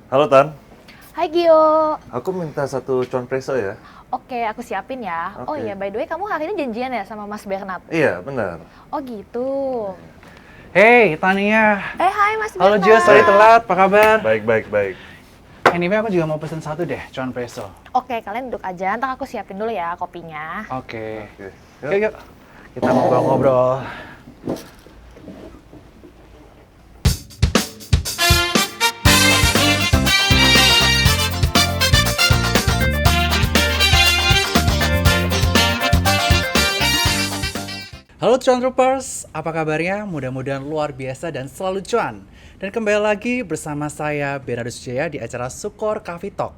Halo Tan, Hai Gio. aku minta satu cuan preso ya. Oke, aku siapin ya. Oh Oke. iya, by the way, kamu hari ini janjian ya sama Mas Bernard? Iya, benar. Oh gitu. Hey, Tania. Hai Mas Halo Gio, sorry Bernard. telat. Apa kabar? Baik, baik, baik. Anyway, aku juga mau pesen satu deh, cuan preso. Oke, kalian duduk aja. Ntar aku siapin dulu ya kopinya. Oke. Oke. Yuk, yuk. Kita ngobrol-ngobrol. Halo Cuan Troopers, apa kabarnya? Mudah-mudahan luar biasa dan selalu cuan. Dan kembali lagi bersama saya Bernardus Jaya di acara Sukor Coffee Talk.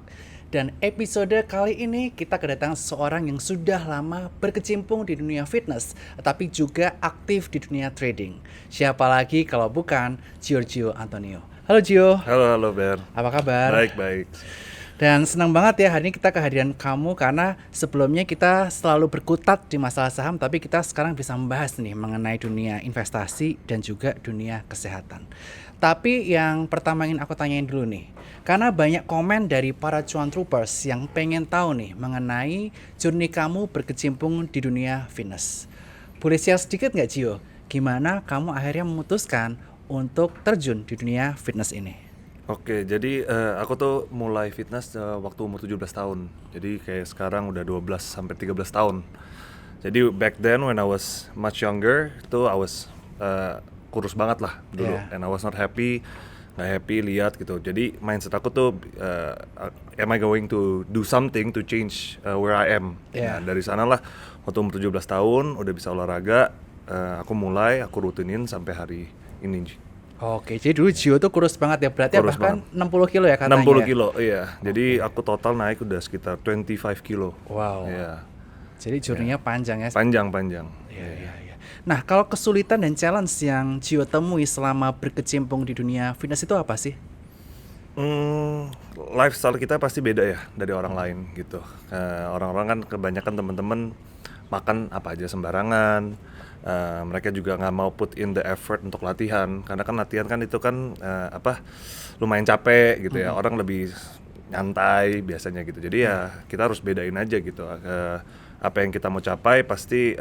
Dan episode kali ini kita kedatangan seseorang yang sudah lama berkecimpung di dunia fitness, tapi juga aktif di dunia trading. Siapa lagi kalau bukan Giorgio Antonio. Halo Gio, Halo, halo Ber. apa kabar? Baik, baik. Dan senang banget ya hari ini kita kehadiran kamu karena sebelumnya kita selalu berkutat di masalah saham, tapi kita sekarang bisa membahas nih mengenai dunia investasi dan juga dunia kesehatan. Tapi yang pertama ingin aku tanyain dulu nih, karena banyak komen dari para cuan troopers yang pengen tahu nih mengenai journey kamu berkecimpung di dunia fitness. Boleh share sedikit nggak Gio, gimana kamu akhirnya memutuskan untuk terjun di dunia fitness ini? Oke, jadi aku tuh mulai fitness waktu umur 17 tahun. Jadi kayak sekarang udah 12 sampai 13 tahun. Jadi back then when I was much younger, itu I was kurus banget lah dulu. Yeah. And I was not happy, nggak happy lihat gitu. Jadi mindset aku tuh, am I going to do something to change where I am? Yeah. Nah, dari sanalah waktu umur 17 tahun udah bisa olahraga, aku rutinin sampai hari ini. Oke, jadi dulu Gio tuh kurus banget ya, berarti Kurus bahkan banget. 60 kilo ya katanya? 60 kilo, iya. Jadi aku total naik udah sekitar 25 kilo. Wow, Iya, jadi journey-nya panjang ya? panjang. Iya. Nah, kalau kesulitan dan challenge yang Gio temui selama berkecimpung di dunia fitness itu apa sih? Lifestyle kita pasti beda ya dari orang lain gitu. Orang-orang kan kebanyakan teman-teman makan apa aja sembarangan. Mereka juga nggak mau put in the effort untuk latihan, karena kan latihan kan itu kan lumayan capek gitu ya. Orang lebih nyantai biasanya gitu. Jadi ya kita harus bedain aja gitu. Apa yang kita mau capai pasti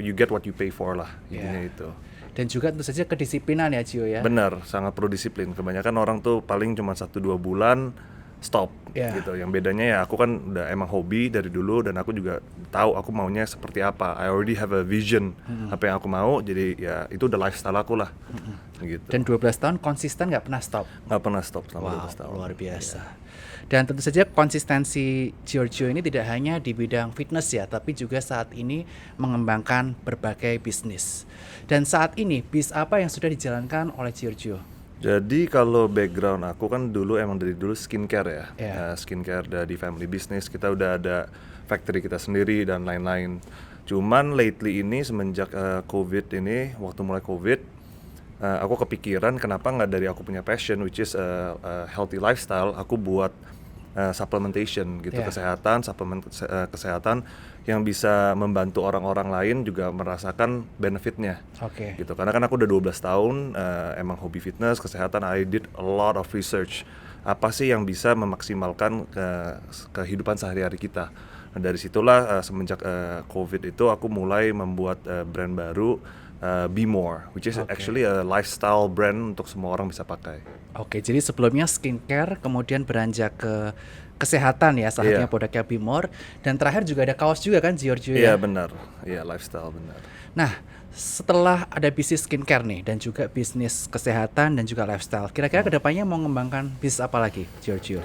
you get what you pay for lah intinya Yeah. itu. Dan juga tentu saja kedisiplinan ya Gio ya? Bener, sangat pro disiplin. Kebanyakan orang tuh paling cuma 1-2 bulan stop Yeah. gitu. Yang bedanya ya aku kan udah emang hobi dari dulu, dan aku juga tahu aku maunya seperti apa. I already have a vision apa yang aku mau. Jadi ya itu udah lifestyle aku lah. Gitu. Dan 12 tahun konsisten nggak pernah stop? Nggak pernah stop selama Wow, 12 tahun. luar biasa. Dan tentu saja konsistensi Giorgio ini tidak hanya di bidang fitness ya, tapi juga saat ini mengembangkan berbagai bisnis. Dan saat ini, bis apa yang sudah dijalankan oleh Giorgio? Jadi kalau background aku kan dulu emang dari dulu skincare ya. Yeah. Skincare dari family business, kita udah ada factory kita sendiri dan lain-lain. Cuman lately ini semenjak COVID ini, waktu mulai COVID, aku kepikiran kenapa nggak dari aku punya passion which is healthy lifestyle, aku buat supplementation gitu, Yeah. suplemen kesehatan yang bisa membantu orang-orang lain juga merasakan benefitnya. Oke. Gitu, karena kan aku udah 12 tahun emang hobi fitness, kesehatan. I did a lot of research. Apa sih yang bisa memaksimalkan kehidupan sehari-hari kita. Nah, dari situlah semenjak COVID itu aku mulai membuat brand baru, Be More, which is actually a lifestyle brand untuk semua orang bisa pakai. Oke, jadi sebelumnya skincare, kemudian beranjak ke kesehatan ya, salah satunya Iya. produknya Bimor, dan terakhir juga ada kaos juga kan Giorgio Iya ya? benar, iya lifestyle benar. Nah, setelah ada bisnis skincare nih, dan juga bisnis kesehatan dan juga lifestyle, kira-kira kedepannya mau mengembangkan bisnis apa lagi Giorgio?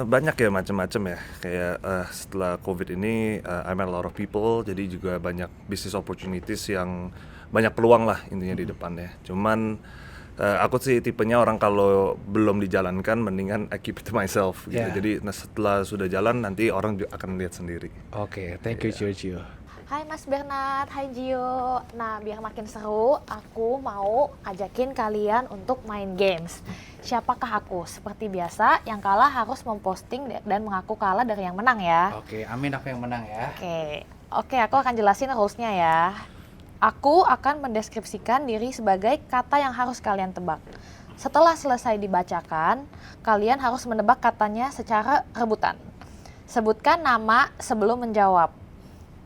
Banyak ya macam-macam ya, kayak setelah COVID ini I met a lot of people, jadi juga banyak business opportunities yang banyak peluang lah intinya di depannya. Cuman aku sih tipenya orang kalau belum dijalankan mendingan I keep it to myself gitu. Yeah. Jadi setelah sudah jalan nanti orang akan lihat sendiri. Oke, thank you Giorgio. Hai Mas Bernard, hai Gio. Nah, biar makin seru, aku mau ajakin kalian untuk main games. Siapakah aku? Seperti biasa, yang kalah harus memposting dan mengaku kalah dari yang menang ya. Oke, amin aku yang menang ya. Oke, aku akan jelasin rules-nya ya. Aku akan mendeskripsikan diri sebagai kata yang harus kalian tebak. Setelah selesai dibacakan, kalian harus menebak katanya secara rebutan. Sebutkan nama sebelum menjawab.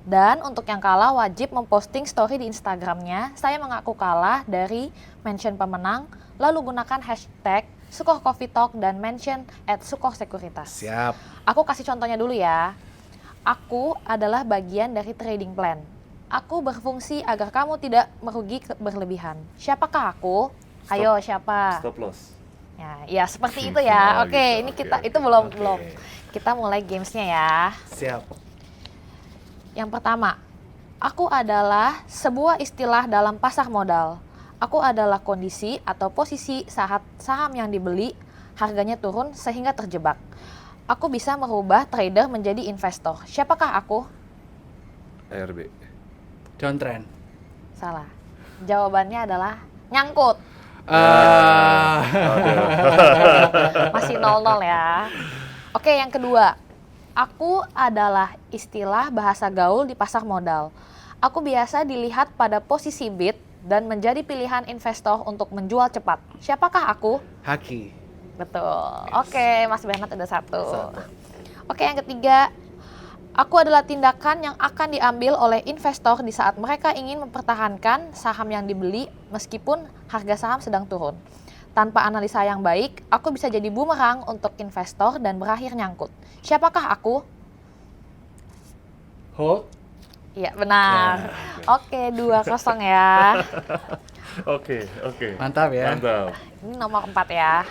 Dan untuk yang kalah wajib memposting story di Instagramnya, saya mengaku kalah dari mention pemenang, lalu gunakan hashtag Sukoh Coffee Talk dan mention @sukohsekuritas. Siap. Aku kasih contohnya dulu ya. Aku adalah bagian dari trading plan. Aku berfungsi agar kamu tidak merugi berlebihan. Siapakah aku? Ayo, siapa? Stop loss. Ya seperti itu ya. Oh, Oke, gitu. ini Oke, kita oke. itu belum Oke. belum. Kita mulai gamesnya ya. Siap. Yang pertama, aku adalah sebuah istilah dalam pasar modal. Aku adalah kondisi atau posisi saat saham yang dibeli harganya turun sehingga terjebak. Aku bisa merubah trader menjadi investor. Siapakah aku? ARB. Downtrend. Salah. Jawabannya adalah nyangkut. Masih 0-0 ya. Oke, yang kedua. Aku adalah istilah bahasa gaul di pasar modal. Aku biasa dilihat pada posisi bid dan menjadi pilihan investor untuk menjual cepat. Siapakah aku? Haki. Betul. Oke, Mas Bernard udah satu. Oke, yang ketiga. Aku adalah tindakan yang akan diambil oleh investor di saat mereka ingin mempertahankan saham yang dibeli meskipun harga saham sedang turun. Tanpa analisa yang baik, aku bisa jadi bumerang untuk investor dan berakhir nyangkut. Siapakah aku? Hold. Iya, benar. Oke, 2-0 ya. Oke. Mantap ya. Mantap. Ini nomor 4 ya.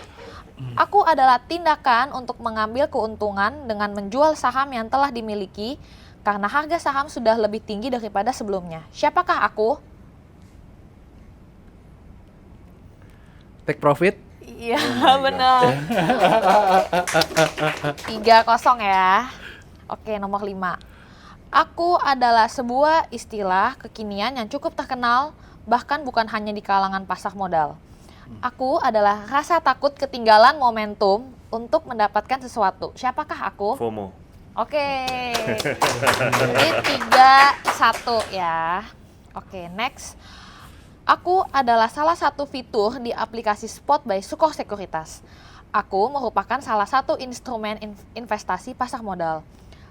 Aku adalah tindakan untuk mengambil keuntungan dengan menjual saham yang telah dimiliki karena harga saham sudah lebih tinggi daripada sebelumnya. Siapakah aku? Take profit. Iya, benar. 3-0 ya. Oke, nomor 5. Aku adalah sebuah istilah kekinian yang cukup terkenal, bahkan bukan hanya di kalangan pasar modal. Aku adalah rasa takut ketinggalan momentum untuk mendapatkan sesuatu. Siapakah aku? FOMO. Oke. Jadi 3-1 ya. Oke, next. Aku adalah salah satu fitur di aplikasi Spot by Sukoh Sekuritas. Aku merupakan salah satu instrumen investasi pasar modal.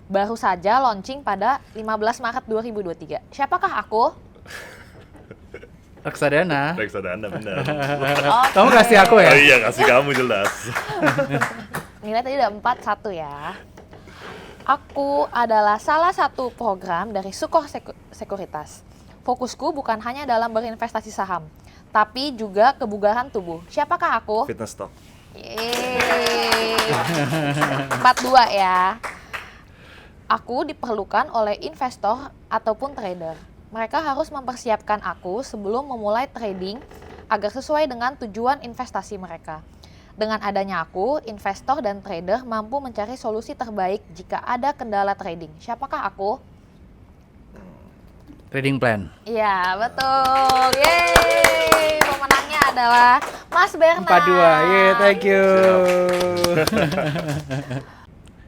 Baru saja launching pada 15 Maret 2023. Siapakah aku? Reksadana. Reksadana benar. Oke. Kamu kasih aku ya? Oh iya, kasih kamu jelas. Nilai tadi udah 4-1 ya. Aku adalah salah satu program dari Sukoh Sekuritas. Fokusku bukan hanya dalam berinvestasi saham, tapi juga kebugaran tubuh. Siapakah aku? Fitness talk. Yeay. 4-2 ya. Aku diperlukan oleh investor ataupun trader. Mereka harus mempersiapkan aku sebelum memulai trading agar sesuai dengan tujuan investasi mereka. Dengan adanya aku, investor dan trader mampu mencari solusi terbaik jika ada kendala trading. Siapakah aku? Trading plan. Iya, betul. Yeay! Pemenangnya adalah Mas Bernard. 4-2. Yeah, thank you.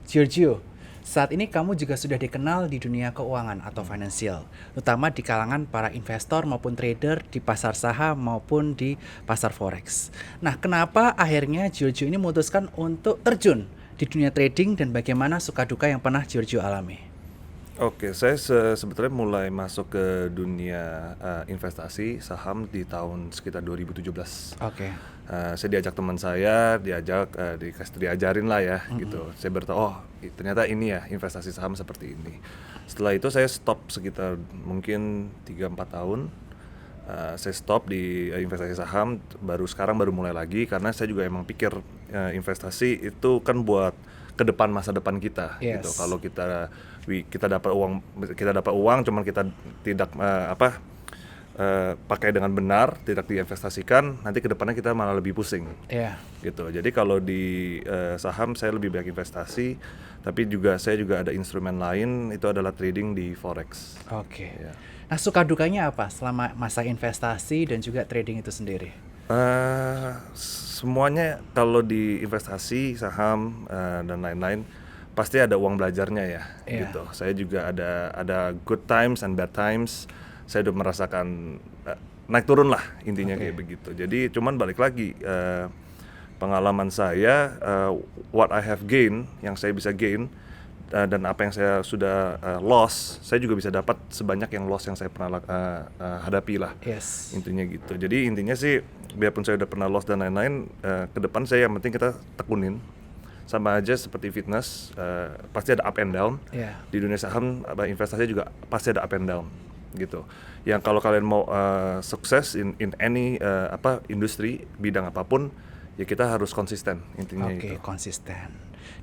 Giorgio, saat ini kamu juga sudah dikenal di dunia keuangan atau financial, terutama di kalangan para investor maupun trader di pasar saham maupun di pasar forex. Nah, kenapa akhirnya Giorgio ini memutuskan untuk terjun di dunia trading dan bagaimana suka duka yang pernah Giorgio alami? Oke, saya sebetulnya mulai masuk ke dunia investasi saham di tahun sekitar 2017. Oke. Saya diajak teman saya, diajarin lah ya gitu. Saya bertahu, oh ternyata ini ya investasi saham seperti ini. Setelah itu saya stop sekitar mungkin 3-4 tahun. Saya stop di investasi saham, sekarang baru mulai lagi karena saya juga emang pikir investasi itu kan buat ke depan masa depan kita gitu. Yes. Kalau kita dapat uang cuman kita tidak pakai dengan benar, tidak diinvestasikan, nanti ke depannya kita malah lebih pusing. Iya. Gitu. Jadi kalau di saham saya lebih banyak investasi, tapi saya juga ada instrumen lain, itu adalah trading di forex. Oke. Ya. Nah, suka dukanya apa selama masa investasi dan juga trading itu sendiri? Semuanya kalau di investasi saham dan lain-lain pasti ada uang belajarnya ya. Iya. Gitu. Saya juga ada good times and bad times. Saya udah merasakan naik turun lah intinya Oke. kayak begitu. Jadi cuman balik lagi pengalaman saya, what I have gain, yang saya bisa gain, dan apa yang saya sudah loss, saya juga bisa dapat sebanyak yang loss yang saya pernah hadapi lah. Yes. Intinya gitu. Jadi intinya sih, biarpun saya udah pernah loss dan lain-lain, ke depan saya yang penting kita tekunin. Sama aja seperti fitness, pasti ada up and down. Ya. Di dunia saham, investasi juga pasti ada up and down gitu. Yang kalau kalian mau sukses in any industri, bidang apapun, ya kita harus konsisten intinya Oke, itu. konsisten.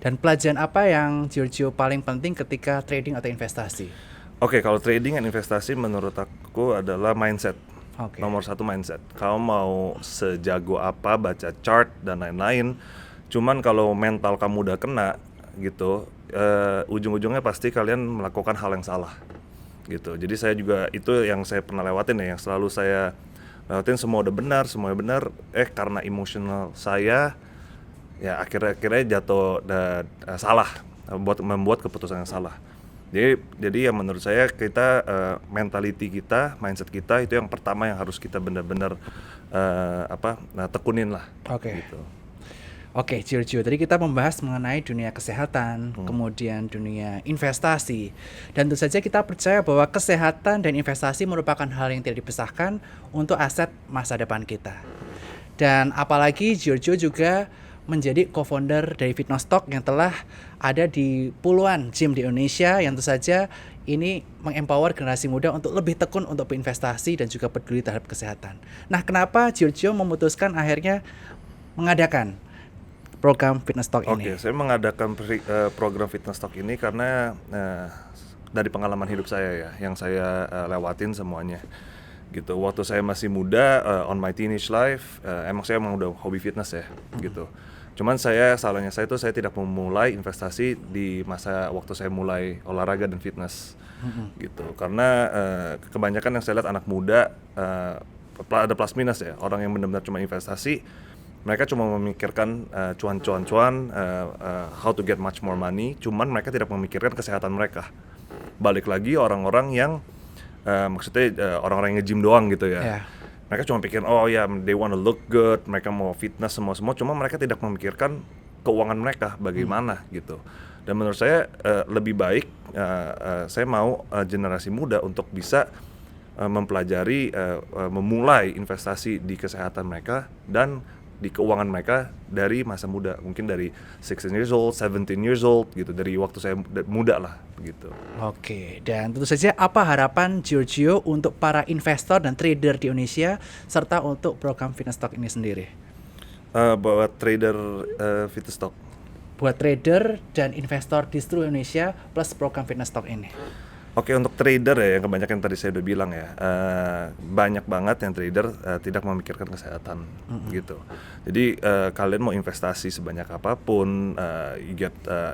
Dan pelajaran apa yang Giorgio paling penting ketika trading atau investasi? Oke, kalau trading dan investasi menurut aku adalah mindset. Oke. Nomor satu mindset. Kamu mau sejago apa baca chart dan lain-lain, cuman kalau mental kamu udah kena gitu, ujung-ujungnya pasti kalian melakukan hal yang salah gitu. Jadi saya juga, itu yang saya pernah lewatin ya, yang selalu saya lewatin, semuanya benar, karena emosional saya ya akhirnya jatuh dan salah, membuat keputusan yang salah. Jadi yang menurut saya kita, mentality kita, mindset kita itu yang pertama yang harus kita benar-benar tekunin lah. Oke. Gitu. Oke, Giorgio, tadi kita membahas mengenai dunia kesehatan, kemudian dunia investasi. Dan tentu saja kita percaya bahwa kesehatan dan investasi merupakan hal yang tidak dipisahkan untuk aset masa depan kita. Dan apalagi Giorgio juga menjadi co-founder dari Fitnostock yang telah ada di puluhan gym di Indonesia, yang tentu saja ini mengempower generasi muda untuk lebih tekun untuk berinvestasi dan juga peduli terhadap kesehatan. Nah, kenapa Giorgio memutuskan akhirnya mengadakan program Fitnostock ini? Oke, saya mengadakan program Fitnostock ini karena dari pengalaman hidup saya ya, yang saya lewatin semuanya gitu. Waktu saya masih muda, on my teenage life, emang saya udah hobi fitness ya gitu. Cuman salahnya saya tidak memulai investasi di masa waktu saya mulai olahraga dan fitness gitu. Karena kebanyakan yang saya lihat anak muda, ada plus minus ya, orang yang benar-benar cuma investasi, mereka cuma memikirkan cuan-cuan, how to get much more money, cuman mereka tidak memikirkan kesehatan mereka. Balik lagi orang-orang yang maksudnya orang-orang yang nge-gym doang gitu ya. Yeah. Mereka cuma pikir, oh ya, they wanna look good, mereka mau fitness semua, cuma mereka tidak memikirkan keuangan mereka bagaimana gitu. Dan menurut saya lebih baik saya mau generasi muda untuk bisa mempelajari, memulai investasi di kesehatan mereka dan di keuangan mereka dari masa muda, mungkin dari 16 years old, 17 years old gitu, dari waktu saya muda lah gitu. Oke, dan tentu saja apa harapan Giorgio untuk para investor dan trader di Indonesia serta untuk program Fitnostock ini sendiri? Buat trader Fitnostock. Buat trader dan investor di seluruh Indonesia plus program Fitnostock ini. Oke, untuk trader ya, yang kebanyakan tadi saya udah bilang ya, banyak banget yang trader tidak memikirkan kesehatan gitu. Jadi kalian mau investasi sebanyak apapun,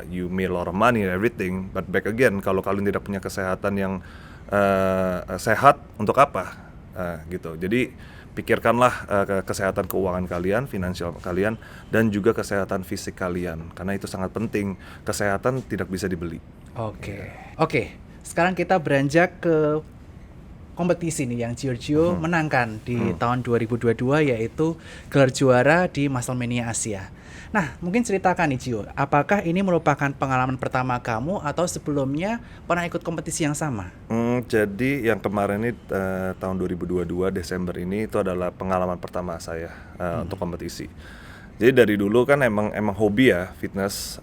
you made a lot of money and everything, but back again, kalau kalian tidak punya kesehatan yang sehat, untuk apa? Gitu. Jadi pikirkanlah kesehatan keuangan kalian, finansial kalian, dan juga kesehatan fisik kalian, karena itu sangat penting. Kesehatan tidak bisa dibeli. Oke. Sekarang kita beranjak ke kompetisi nih yang Giorgio menangkan di tahun 2022, yaitu gelar juara di Musclemania Asia. Nah, mungkin ceritakan nih Gio, apakah ini merupakan pengalaman pertama kamu atau sebelumnya pernah ikut kompetisi yang sama? Jadi yang kemarin ini tahun 2022 Desember ini itu adalah pengalaman pertama saya untuk kompetisi. Jadi dari dulu kan emang hobi ya fitness,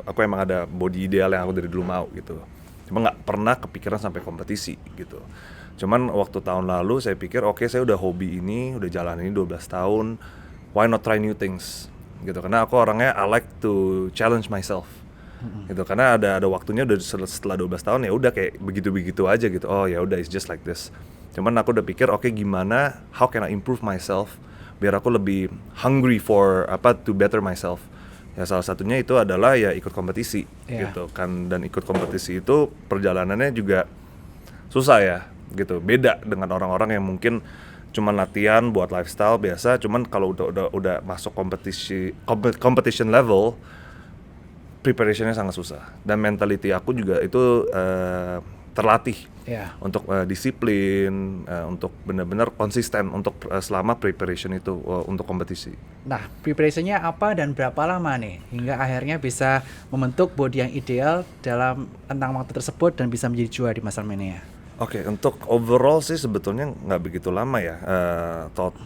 aku emang ada body ideal yang aku dari dulu mau gitu. Cuma nggak pernah kepikiran sampai kompetisi gitu. Cuman waktu tahun lalu saya pikir oke, saya udah hobi ini, udah jalan ini 12 tahun, why not try new things gitu. Karena aku orangnya I like to challenge myself gitu. Karena ada waktunya, udah setelah 12 tahun ya udah kayak begitu-begitu aja gitu. Oh ya udah, it's just like this. Cuman aku udah pikir oke, gimana, how can I improve myself biar aku lebih hungry for to better myself. Ya salah satunya itu adalah ya ikut kompetisi gitu kan. Dan ikut kompetisi itu perjalanannya juga susah ya gitu. Beda dengan orang-orang yang mungkin cuma latihan buat lifestyle biasa, cuman kalau udah masuk competition level, preparationnya sangat susah. Dan mentality aku juga itu terlatih Ya. untuk disiplin, untuk benar-benar konsisten untuk selama preparation itu untuk kompetisi. Nah, preparationnya apa dan berapa lama nih hingga akhirnya bisa membentuk body yang ideal dalam tentang waktu tersebut dan bisa menjadi juara di WrestleMania? Oke, untuk overall sih sebetulnya nggak begitu lama ya,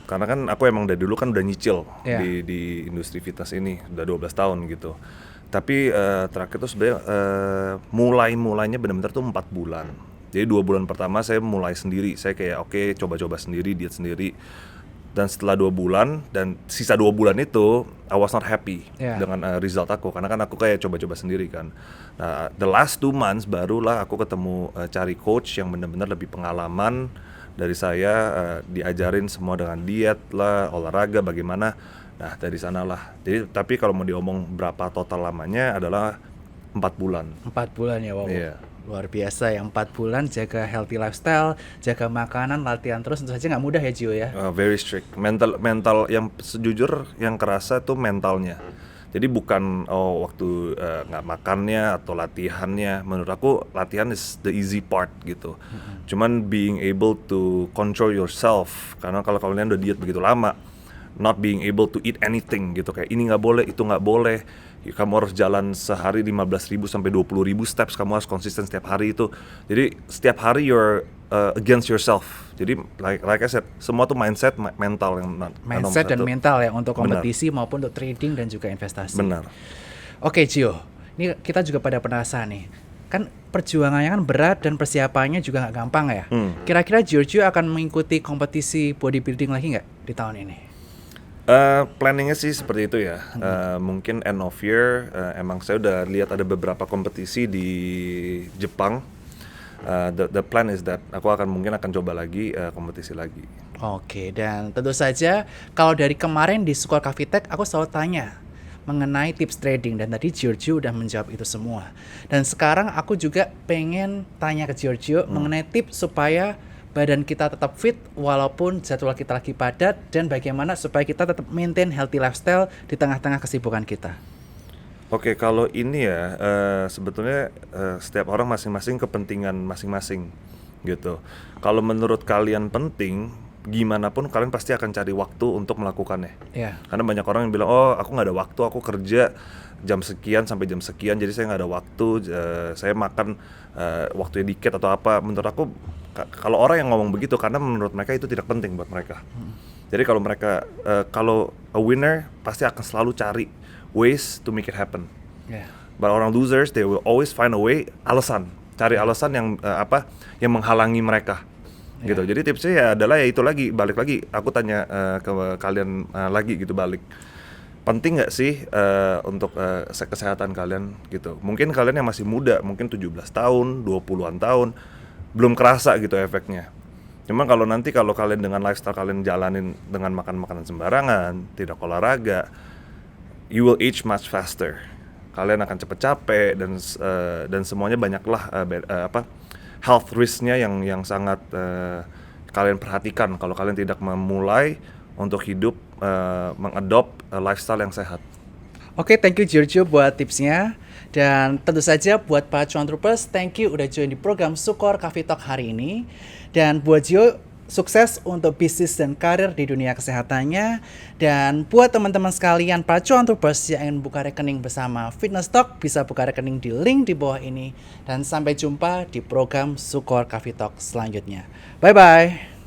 karena kan aku emang dari dulu kan udah nyicil Yeah. di industri fitness ini, udah 12 tahun gitu. Tapi terakhir tuh sebenarnya mulainya benar-benar tuh 4 bulan. Jadi 2 bulan pertama saya mulai sendiri, saya kayak oke, coba-coba sendiri, diet sendiri. Dan setelah 2 bulan, dan sisa 2 bulan itu I was not happy Yeah. dengan result aku, karena kan aku kayak coba-coba sendiri kan. Nah, the last 2 months barulah aku ketemu cari coach yang benar-benar lebih pengalaman dari saya, diajarin semua dengan diet lah, olahraga bagaimana. Nah, dari sanalah. Jadi tapi kalau mau diomong berapa total lamanya adalah 4 bulan. 4 bulan ya, wow. Iya. Luar biasa ya, 4 bulan jaga healthy lifestyle, jaga makanan, latihan terus, tentu saja nggak mudah ya Gio ya. Very strict. Mental yang sejujur yang kerasa tuh mentalnya. Jadi bukan waktu nggak makannya atau latihannya. Menurut aku latihan is the easy part gitu. Cuman being able to control yourself. Karena kalau kalian udah diet begitu lama, not being able to eat anything gitu, kayak ini nggak boleh, itu nggak boleh. Kamu harus jalan sehari 15.000 sampai 20.000 steps, kamu harus konsisten setiap hari itu. Jadi setiap hari you're against yourself. Jadi like I said, semua tuh mindset, mental yang Mindset dan nomor satu. mental ya untuk Benar. kompetisi maupun untuk trading dan juga investasi. Benar. Oke Gio, ini kita juga pada penasaran nih. Kan perjuangannya kan berat dan persiapannya juga nggak gampang ya. Kira-kira Giorgio akan mengikuti kompetisi bodybuilding lagi nggak di tahun ini? Planningnya sih seperti itu ya. Mungkin end of year, emang saya udah lihat ada beberapa kompetisi di Jepang. The plan is that aku mungkin akan coba lagi kompetisi lagi. Oke, dan tentu saja kalau dari kemarin di Sukor Cavitek aku selalu tanya mengenai tips trading dan tadi Giorgio udah menjawab itu semua. Dan sekarang aku juga pengen tanya ke Giorgio mengenai tips supaya badan kita tetap fit walaupun jadwal kita lagi padat dan bagaimana supaya kita tetap maintain healthy lifestyle di tengah-tengah kesibukan kita. Oke, kalau ini ya sebetulnya setiap orang masing-masing kepentingan masing-masing gitu. Kalau menurut kalian penting, gimana pun kalian pasti akan cari waktu untuk melakukannya. Ya. Karena banyak orang yang bilang, oh aku nggak ada waktu, aku kerja jam sekian sampai jam sekian, jadi saya nggak ada waktu, saya makan waktunya dikit atau apa. Menurut aku kalau orang yang ngomong begitu karena menurut mereka itu tidak penting buat mereka. Jadi kalau mereka kalau a winner pasti akan selalu cari ways to make it happen. Ya. But orang losers they will always find a way, cari alasan yang yang menghalangi mereka. Gitu. Jadi tipsnya ya adalah ya itu lagi, balik lagi aku tanya ke kalian lagi gitu, balik. Penting nggak sih untuk kesehatan kalian gitu. Mungkin kalian yang masih muda, mungkin 17 tahun, 20-an tahun belum kerasa gitu efeknya. Cuma kalau nanti kalau kalian dengan lifestyle kalian jalanin dengan makan makanan sembarangan, tidak olahraga, you will age much faster. Kalian akan cepet capek dan semuanya banyaklah health risk-nya yang sangat kalian perhatikan kalau kalian tidak memulai untuk hidup mengadopt lifestyle yang sehat. Oke, thank you Giorgio buat tipsnya. Dan tentu saja buat para Cuan Troopers, thank you udah join di program Sukor Coffee Talk hari ini. Dan buat Gio, sukses untuk bisnis dan karir di dunia kesehatannya. Dan buat teman-teman sekalian para Cuan Troopers yang ingin buka rekening bersama Fitness Talk, bisa buka rekening di link di bawah ini. Dan sampai jumpa di program Sukor Coffee Talk selanjutnya. Bye-bye.